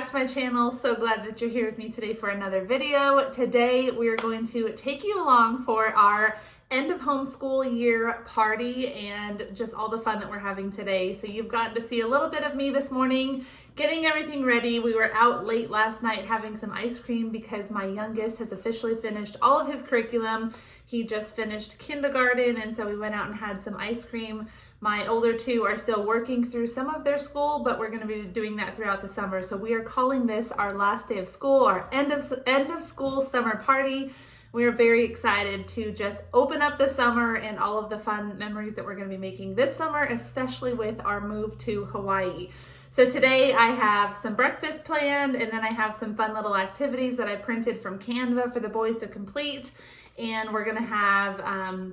back to my channel. So glad that you're here with me today for another video. Today we're going to take you along for our end of homeschool year party and just all the fun that we're having today. So you've gotten to see a little bit of me this morning getting everything ready. We were out late last night having some ice cream because my youngest has officially finished all of his curriculum. He just finished kindergarten, and so we went out and had some ice cream. My older two are still working through some of their school, but we're going to be doing that throughout the summer. So we are calling this our last day of school, our end of school summer party. We are very excited to just open up the summer and all of the fun memories that we're going to be making this summer, especially with our move to Hawaii. So today I have some breakfast planned, and then I have some fun little activities that I printed from Canva for the boys to complete. And we're gonna have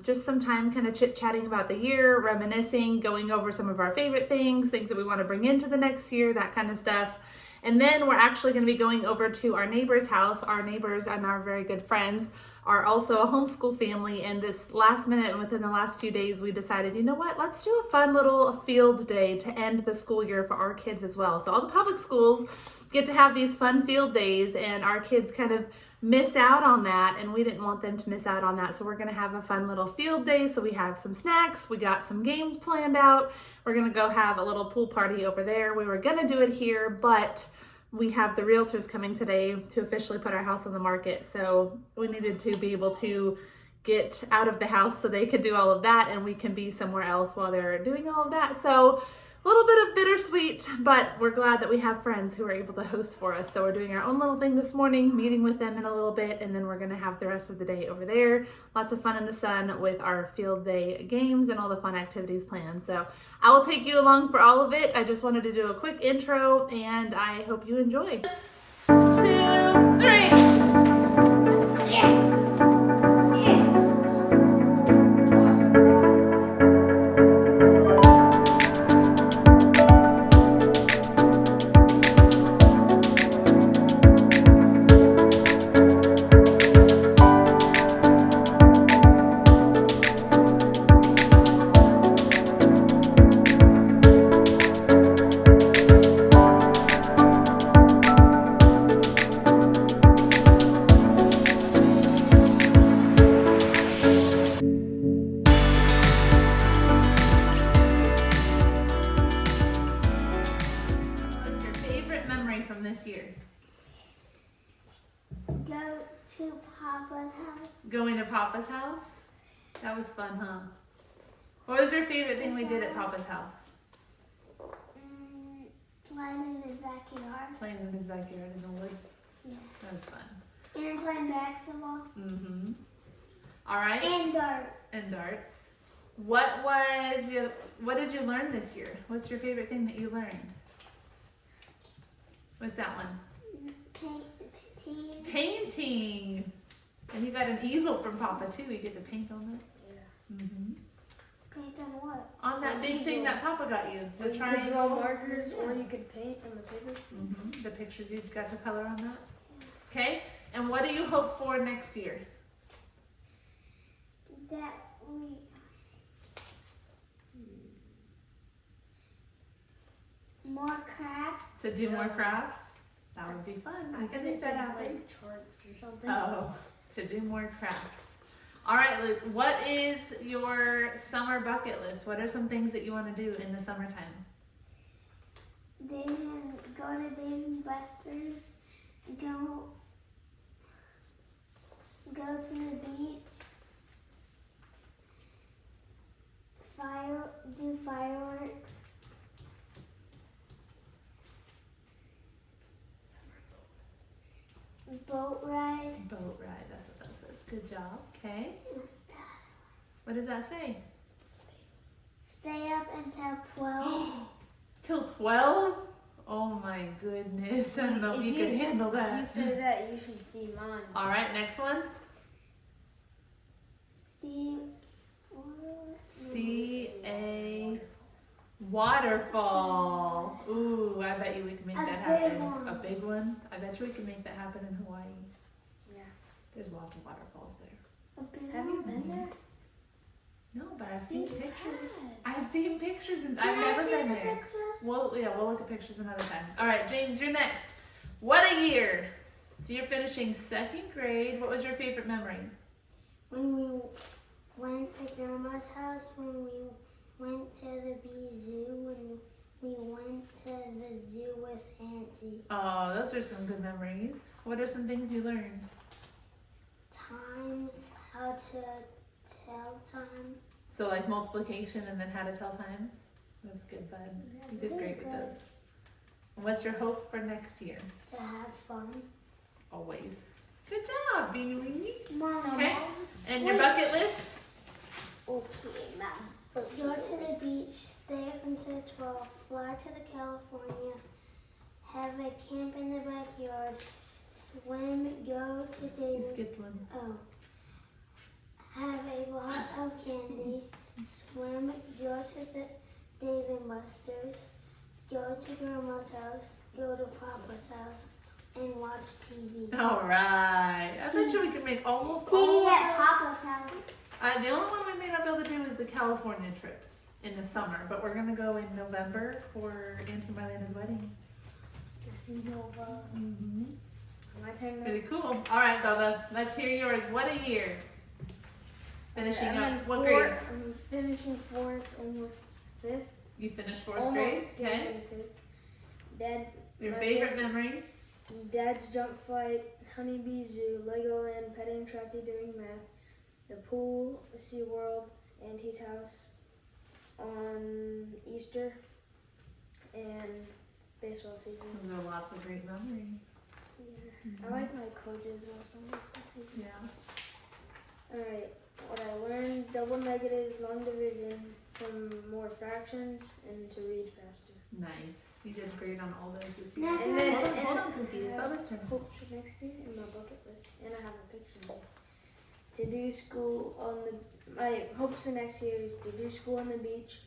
just some time kind of chit-chatting about the year, reminiscing, going over some of our favorite things that we want to bring into the next year, that kind of stuff. And then we're actually going to be going over to our neighbor's house. Our neighbors and our very good friends are also a homeschool family, and this last minute and within the last few days we decided, you know what, let's do a fun little field day to end the school year for our kids as well. So all the public schools get to have these fun field days, and our kids kind of miss out on that, and we didn't want them to miss out on that. So we're gonna have a fun little field day. So we have some snacks, we got some games planned out. We're gonna go have a little pool party over there. We were gonna do it here, but we have the realtors coming today to officially put our house on the market. So we needed to be able to get out of the house so they could do all of that, and we can be somewhere else while they're doing all of that. So a little bit of bittersweet, but we're glad that we have friends who are able to host for us. So we're doing our own little thing this morning, meeting with them in a little bit, and then we're gonna have the rest of the day over there. Lots of fun in the sun with our field day games and all the fun activities planned. So I will take you along for all of it. I just wanted to do a quick intro, and I hope you enjoy. 1, 2, 3. Yeah. From this year? Go to Papa's house. Going to Papa's house? That was fun, huh? What was your favorite thing we did at Papa's house? Playing in his backyard. Playing in his backyard in the woods? Yeah. That was fun. And playing basketball. Mm-hmm. All right. And darts. And darts. What did you learn this year? What's your favorite thing that you learned? What's that one? Painting. Painting. And you got an easel from Papa too. You get to paint on it. Yeah. Mm-hmm. Paint on what? On that big thing that Papa got you. The you triangle. could draw markers, or you could paint on the paper. Mm-hmm. The pictures you got to color on that. Okay. And what do you hope for next year? That we. More crafts. To do more crafts? That would be fun. I can make that happen. Like charts or something. Oh, to do more crafts. All right, Luke, what is your summer bucket list? What are some things that you want to do in the summertime? Go to Dave & Buster's. Go to the beach. Do fireworks. Boat ride. Boat ride, that's what that says. Good job. Okay. What does that say? Stay up until 12. Till 12? Oh my goodness. I don't know if you could handle that. If you say that, you should see mine. All right, next one. See a waterfall. Ooh, I bet you we can make that happen. A big one? I bet you we can make that happen in Hawaii. Yeah. There's lots of waterfalls there. Have you been there? No, but I've seen You pictures. have. I've seen pictures and Can I've I never see been the there. pictures? Well, yeah, we'll look at pictures another time. All right, James, you're next. What a year! You're finishing 2nd grade. What was your favorite memory? When we went to Grandma's house, when we went to the bee zoo, when we went to the zoo with Auntie. Oh, those are some good memories. What are some things you learned? Times, how to tell time. So like multiplication and then how to tell times? That's good, bud. You did great with those. And what's your hope for next year? To have fun. Always. Good job, Beanie Weenie. Mom. Okay. And your bucket list? Okay, Mom. Go to the beach, stay up until 12, fly to the California, have a camp in the backyard, swim, go to You David. skipped one. Oh. Have a lot of candy, swim, go to the Dave and Buster's, go to Grandma's house, go to Papa's house, and watch TV. All right. I bet you we can make almost all TV of at those. Papa's house. The only one we may not be able to do is the California trip in the summer, but we're gonna go in November for Auntie Marlena's wedding. Casino. Mm-hmm. My turn now. Really cool. All right, Bubba, let's hear yours. What a year! Finishing I'm up. in What fourth- grade? I'm finishing 4th, almost 5th. You finished 4th Almost grade. Okay. getting 5th. Dad, Your my favorite memory? Dad's jump flight, honeybee zoo, Legoland, petting Trotty during math, the pool, SeaWorld, Auntie's house on Easter, and baseball season. Those are lots of great memories. Yeah. I like my coaches also on baseball season. Yeah. Alright, what I learned, double negatives, long division, some more fractions, and to read faster. Nice. You did great on all those this year. Now, And then- hold on, Cookie. It's Bubba's turn. Hope for next year in my bucket list, and I have a picture. To do school on the, my hopes for next year is to do school on the beach,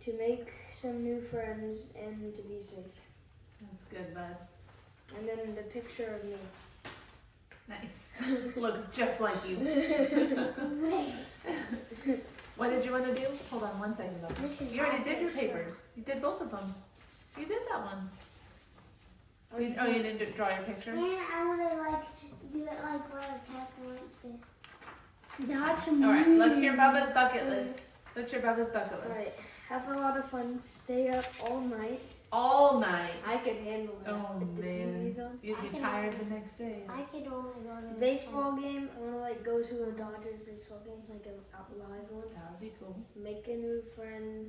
to make some new friends, and to be safe. That's good, bud. And then the picture of me. Nice. Looks just like you. Wait. What did you want to do? Hold on one second, though. This is You already my did your picture. papers. You did both of them. You did that one. You didn't draw your picture? And I want to like do it like where the cats like this. That's All right, let's hear Bubba's bucket list. Let's hear Bubba's bucket list. Alright, have a lot of fun, stay up all night. All night. I can handle that Oh, with the man. TV's on. You'd I be can- tired the next day. I could only go to the Baseball game, I want to like go to a Dodgers baseball game, like a live one. That would be cool. Make a new friend,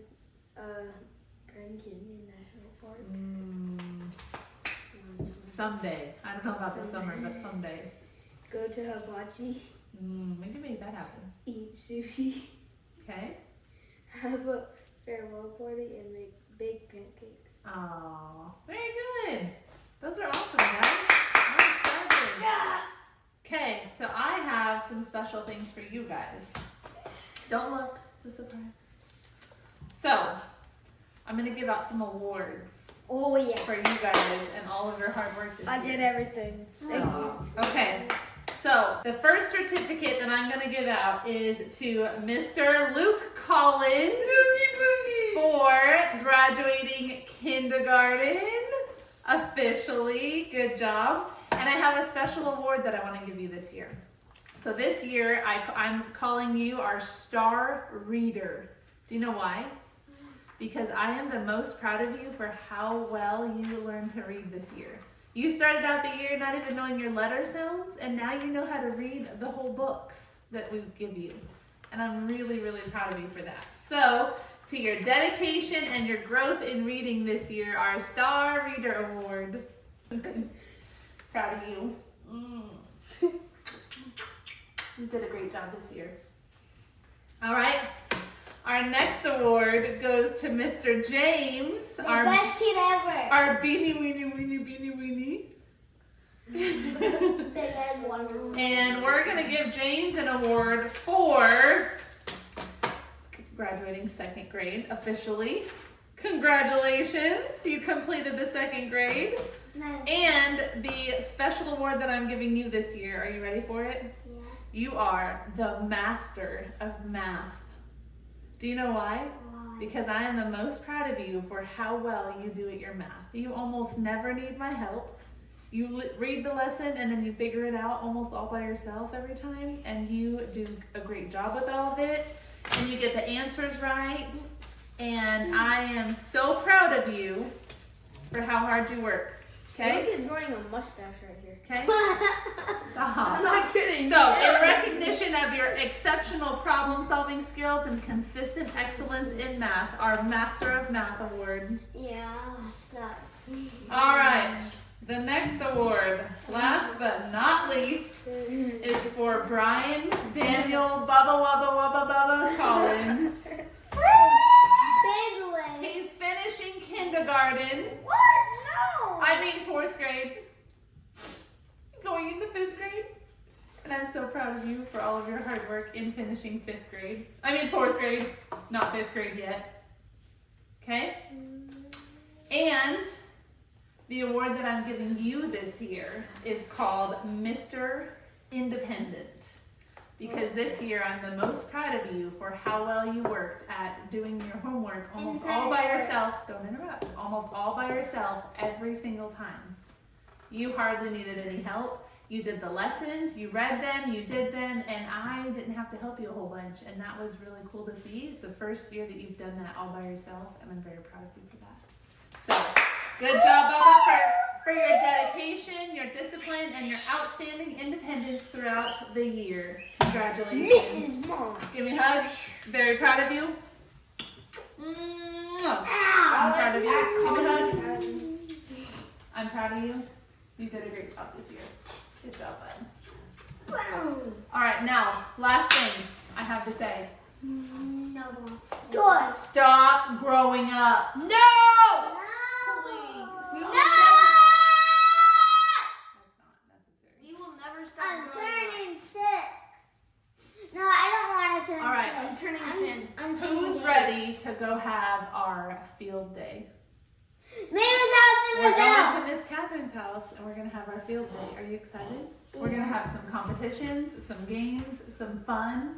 Grand Canyon National Park. Someday. I don't know about the summer, but someday. Go to Hibachi, We can make that happen. eat sushi, Okay? have a farewell party, and make bake pancakes. Oh, very good. Those are awesome, guys. I'm excited. Okay, so I have some special things for you guys. Don't look, it's a surprise. So, I'm gonna give out some awards Oh yeah, for you guys and all of your hard work this I year. did everything. Thank you. Okay, so the first certificate that I'm gonna give out is to Mr. Luke Collins for graduating kindergarten officially. Good job. And I have a special award that I want to give you this year. So this year I'm calling you our star reader. Do you know why? Because I am the most proud of you for how well you learned to read this year. You started out the year not even knowing your letter sounds, and now you know how to read the whole books that we give you. And I'm really, really proud of you for that. So, to your dedication and your growth in reading this year, our Star Reader Award. Proud of you. You did a great job this year. All right. Our next award goes to Mr. James, The our best kid ever. our beanie weenie. Big egg one. And we're gonna give James an award for graduating 2nd grade officially. Congratulations, you completed the 2nd grade. Nice. And the special award that I'm giving you this year, are you ready for it? Yeah. You are the master of math. Do you know why? Why? Because I am the most proud of you for how well you do at your math. You almost never need my help. You read the lesson and then you figure it out almost all by yourself every time, and you do a great job with all of it, and you get the answers right, and I am so proud of you for how hard you work. Okay? Luke is growing a mustache right here. Okay? Stop. I'm not kidding. So, in recognition of your exceptional problem-solving skills and consistent excellence in math, our Master of Math Award. Yeah, sucks. All right. The next award, last but not least, is for Brian Daniel Bubba Wubba Wubba Bubba Collins. Beyblade. He's finishing kindergarten. What? No. I mean 4th grade. Going into 5th grade. And I'm so proud of you for all of your hard work in finishing 5th grade. I mean 4th grade, not 5th grade yet. Okay? And the award that I'm giving you this year is called Mr. Independent. Because this year I'm the most proud of you for how well you worked at doing your homework almost all by yourself. Don't interrupt. Almost all by yourself every single time. You hardly needed any help. You did the lessons, you read them, you did them, and I didn't have to help you a whole bunch. And that was really cool to see. It's the first year that you've done that all by yourself, and I'm very proud of you for that. So, good job, Bubba, for your dedication, your discipline, and your outstanding independence throughout the year. Congratulations. Mrs. Mom. Give me a hug. Very proud of you. Mwah. I'm proud of you. Give me a hug. I'm proud of you. You did a great job this year. Good job, bud. All right, now, last thing I have to say. No one. Good. Stop growing up. No! Please. No. That's not necessary. You will never stop I'm growing up. turning 6. No, I don't want to turn All right. 6. I'm turning 10. I'm turning Who's 8. ready to go have our field day? Maybe it's We're out going to Miss Catherine's house and we're going to have our field day. Are you excited? We're going to have some competitions, some games, some fun.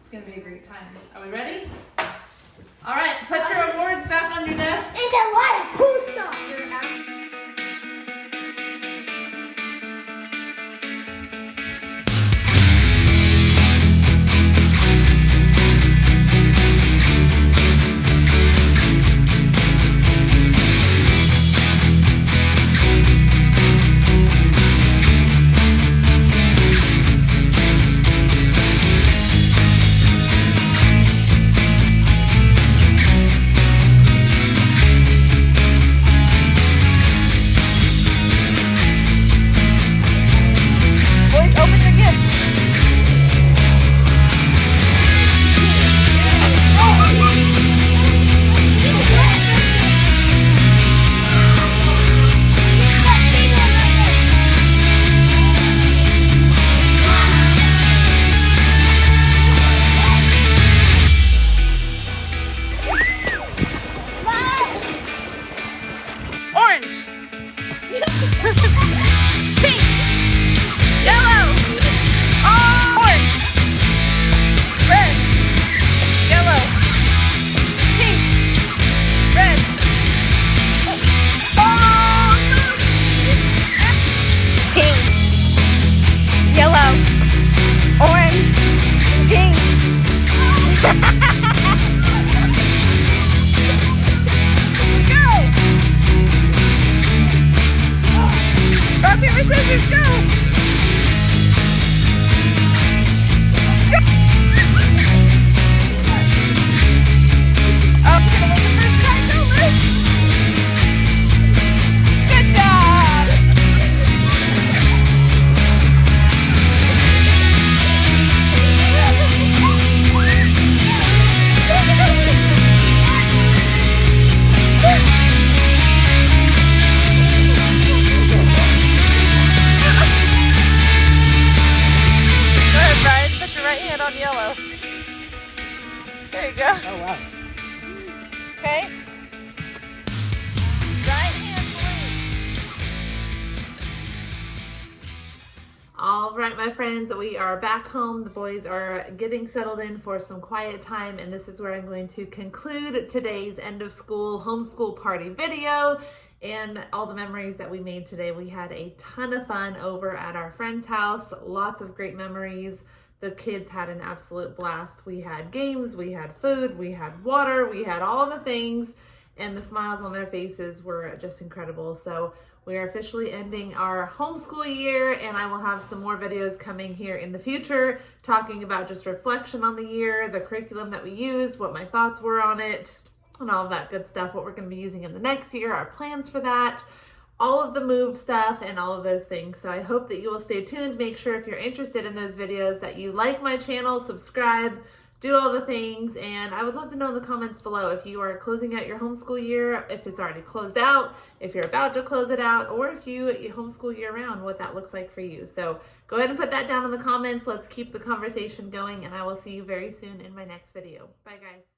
It's going to be a great time. Are we ready? All right, put your awards back on your desk. It's a lot of cool stuff. There you go. Oh, wow. Okay. Right hand, please. All right, my friends, we are back home. The boys are getting settled in for some quiet time, and this is where I'm going to conclude today's end of school homeschool party video. and all the memories that we made today. We had a ton of fun over at our friend's house, lots of great memories. The kids had an absolute blast. We had games, we had food, we had water, we had all the things, and the smiles on their faces were just incredible. So we are officially ending our homeschool year, and I will have some more videos coming here in the future talking about just reflection on the year, the curriculum that we used, what my thoughts were on it, and all of that good stuff, what we're going to be using in the next year, our plans for that, all of the move stuff and all of those things. So I hope that you will stay tuned. Make sure if you're interested in those videos that you like my channel, subscribe, do all the things, and I would love to know in the comments below if you are closing out your homeschool year, if it's already closed out, if you're about to close it out, or if you homeschool year round, what that looks like for you. So go ahead and put that down in the comments. Let's keep the conversation going, and I will see you very soon in my next video. Bye guys.